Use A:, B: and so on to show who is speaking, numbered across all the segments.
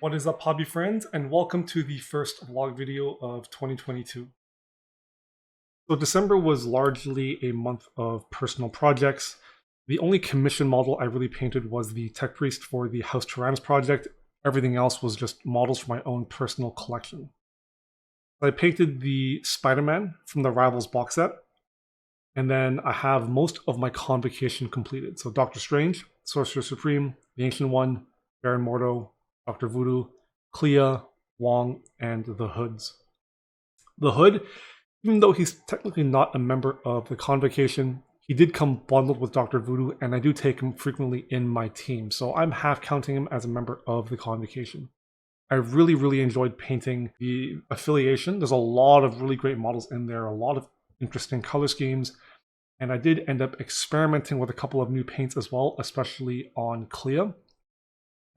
A: What is up, hobby friends, and welcome to the first vlog video of 2022. So December was largely a month of personal projects. The only commission model I really painted was the Tech Priest for the House Tyrannus project. Everything else was just models for my own personal collection. I painted the Spider-Man from the Rivals box set, and then I have most of my Convocation completed. So Doctor Strange, Sorcerer Supreme, the Ancient One, Baron Mordo, Dr. Voodoo, Clea, Wong, and the Hoods. The Hood, even though he's technically not a member of the Convocation, he did come bundled with Dr. Voodoo, and I do take him frequently in my team, so I'm half counting him as a member of the Convocation. I really enjoyed painting the affiliation. There's a lot of really great models in there, a lot of interesting color schemes, and I did end up experimenting with a couple of new paints as well, especially on Clea,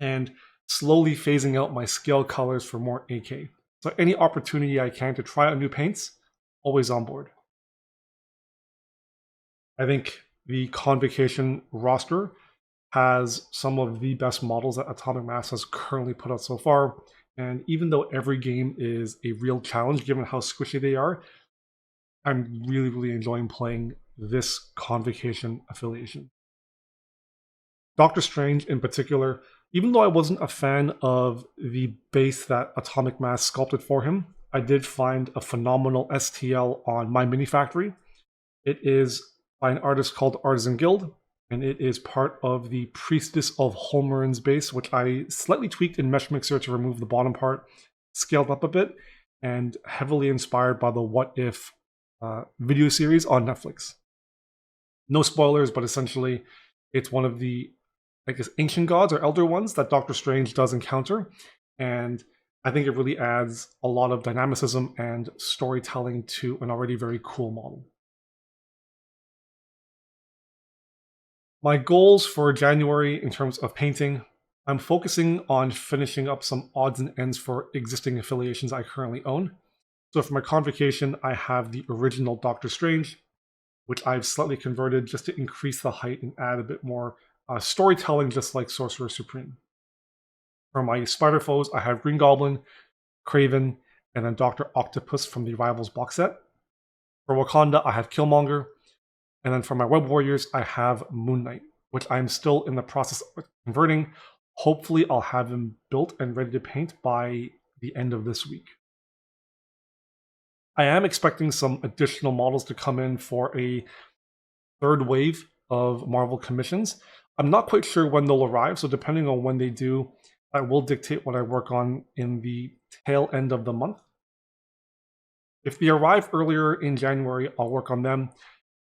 A: and slowly phasing out my scale colors for more AK. So any opportunity I can to try out new paints, always on board. I think the Convocation roster has some of the best models that Atomic Mass has currently put out so far, and even though every game is a real challenge given how squishy they are, I'm really enjoying playing this Convocation affiliation. Doctor Strange in particular, even though I wasn't a fan of the base that Atomic Mass sculpted for him, I did find a phenomenal STL on my mini factory. It is by an artist called Artisan Guild, and it is part of the Priestess of Holmerin's base, which I slightly tweaked in Mesh Mixer to remove the bottom part, scaled up a bit, and heavily inspired by the What If video series on Netflix. No spoilers, but essentially it's one of the, I guess, ancient gods or elder ones that Doctor Strange does encounter, and I think it really adds a lot of dynamicism and storytelling to an already very cool model. My goals for January in terms of painting, I'm focusing on finishing up some odds and ends for existing affiliations I currently own. So for my Convocation, I have the original Doctor Strange, which I've slightly converted just to increase the height and add a bit more storytelling, just like Sorcerer Supreme. For my Spider Foes, I have Green Goblin, Kraven, and then Dr. Octopus from the Rivals box set. For Wakanda, I have Killmonger, and then for my Web Warriors, I have Moon Knight, which I'm still in the process of converting. Hopefully, I'll have him built and ready to paint by the end of this week. I am expecting some additional models to come in for a third wave of Marvel commissions. I'm not quite sure when they'll arrive, so depending on when they do, I will dictate what I work on in the tail end of the month. If they arrive earlier in January, I'll work on them.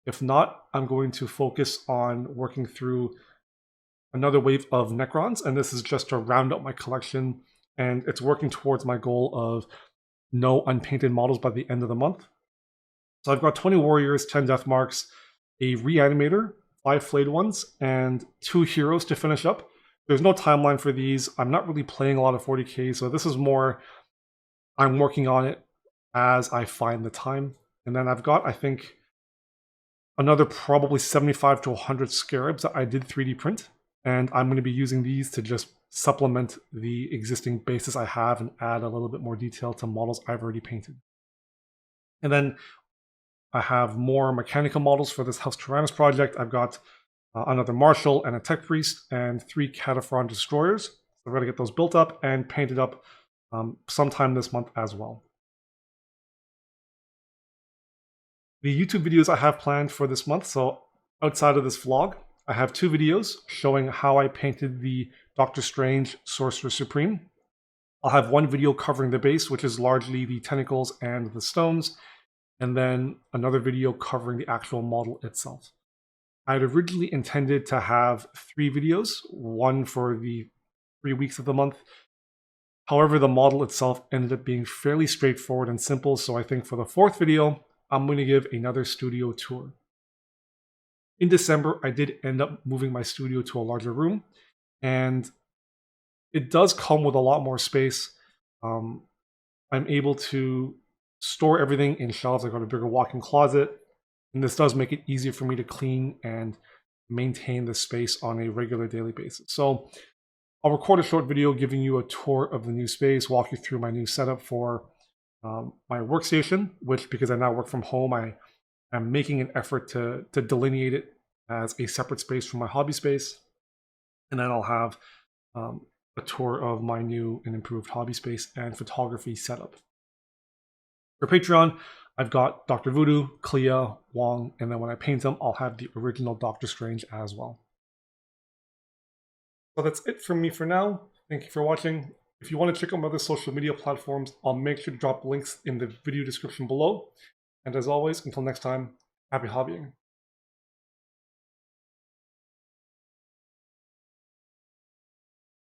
A: If not, I'm going to focus on working through another wave of Necrons, and this is just to round out my collection, and it's working towards my goal of no unpainted models by the end of the month. So I've got 20 Warriors, 10 Death Marks, a Reanimator, 5 Flayed Ones, and 2 Heroes to finish up. There's no timeline for these. I'm not really playing a lot of 40k, so this is more I'm working on it as I find the time. And then I've got, I think, another probably 75 to 100 Scarabs that I did 3D print, and I'm going to be using these to just supplement the existing bases I have and add a little bit more detail to models I've already painted. And then I have more mechanical models for this House Tyrannus project. I've got another Marshal and a Tech Priest and 3 Cataphron Destroyers. So I'm going to get those built up and painted up sometime this month as well. The YouTube videos I have planned for this month, so outside of this vlog, I have 2 videos showing how I painted the Doctor Strange Sorcerer Supreme. I'll have 1 video covering the base, which is largely the tentacles and the stones, and then another video covering the actual model itself. I had originally intended to have 3 videos, 1 for the 3 weeks of the month. However, the model itself ended up being fairly straightforward and simple, so I think for the 4th video, I'm going to give another studio tour. In December, I did end up moving my studio to a larger room, and it does come with a lot more space. I'm able to store everything in shelves. I've got a bigger walk-in closet, and this does make it easier for me to clean and maintain the space on a regular daily basis. So I'll record a short video giving you a tour of the new space, walk you through my new setup for my workstation, which, because I now work from home, I am making an effort to delineate it as a separate space from my hobby space. And then I'll have a tour of my new and improved hobby space and photography setup. For Patreon, I've got Dr. Voodoo, Clea, Wong, and then when I paint them, I'll have the original Doctor Strange as well. So that's it from me for now. Thank you for watching. If you want to check out my other social media platforms, I'll make sure to drop links in the video description below. And as always, until next time, happy hobbying.